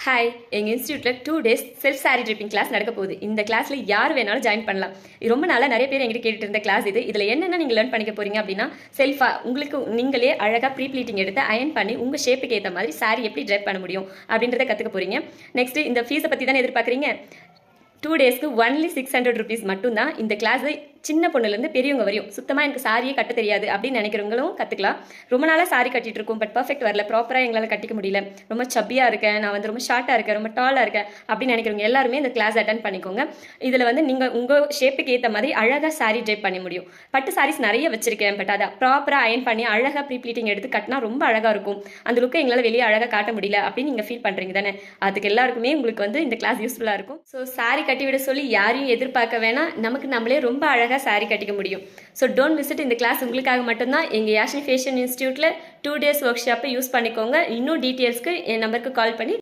Hi, எங்கள் இன்ஸ்டியூட்டில் 2 days self சாரி ட்ரிப்பிங் கிளாஸ் நடக்க போகுது. இந்த கிளாஸில் யார் வேணாலும் ஜாயின் பண்ணலாம். ரொம்ப நாளாக நிறைய பேர் எங்கிட்ட கேட்டுட்டு இருந்த கிளாஸ் இது. இதில் என்னென்ன நீங்கள் லேர்ன் பண்ணிக்க போறீங்க அப்படின்னா, செல்ஃபாக உங்களுக்கு நீங்களே அழகாக ப்ரீ ப்ளீட்டிங் எடுத்து அயன் பண்ணி உங்கள் ஷேப்புக்கு ஏற்ற மாதிரி சாரி எப்படி ட்ரைப் பண்ண முடியும் அப்படின்றத கற்றுக்க போறீங்க. நெக்ஸ்ட் இந்த ஃபீஸை பற்றி தானே எதிர்பார்க்குறீங்க. 2 daysக்கு ஒன்லி 600 rupees மட்டும்தான். இந்த கிளாஸ் சின்ன பொண்ணுலேருந்து பெரியவங்க வரையும் சுத்தமாக எனக்கு சாரியே கட்ட தெரியாது அப்படின்னு நினைக்கிறவங்களும் கற்றுக்கலாம். ரொம்ப நாளாக சாரி கட்டிட்டு இருக்கோம், பட் பர்ஃபெக்ட் வரல, ப்ராப்பராக எங்களால் கட்டிக்க முடியல, ரொம்ப சப்பியாக இருக்கேன், நான் ரொம்ப ஷார்ட்டாக இருக்கேன், ரொம்ப டாலாக இருக்கேன் அப்படின்னு நினைக்கிறவங்க எல்லாருமே இந்த கிளாஸ் அட்டன் பண்ணிக்கோங்க. இதில் நீங்கள் உங்கள் ஷேப்புக்கு ஏற்ற மாதிரி அழகாக சாரி ட்ரைப் பண்ண முடியும். பட்டு சாரீஸ் நிறைய வச்சிருக்கேன், பட் அதை ப்ராப்பராக அயன் பண்ணி அழகாக ப்ரீ ப்ளீட்டிங் எடுத்து கட்டினா ரொம்ப அழகாக இருக்கும். அந்த லுக்கை எங்களால் வெளியே அழகாக காட்ட முடியல அப்படின்னு நீங்கள் ஃபீல் பண்ணுறீங்க தானே. அதுக்கு எல்லாருக்குமே உங்களுக்கு இந்த கிளாஸ் யூஸ்ஃபுல்லாக இருக்கும். ஸோ சாரி கட்டிவிட சொல்லி யாரையும் எதிர்பார்க்க வேணாம், நமக்கு நம்மளே ரொம்ப அழகாக சாரி கட்டிக்க முடியும். So don't miss it. இந்த கிளாஸ் உங்களுக்காக மட்டும்தான். எங்கள் யாஷினி ஃபேஷன் இன்ஸ்டியூட்டில் 2 days ஒர்க் ஷாப்பை யூஸ் பண்ணிக்கோங்க. இன்னும் டீட்டெயில்ஸ்க்கு என் நம்பருக்கு கால் பண்ணி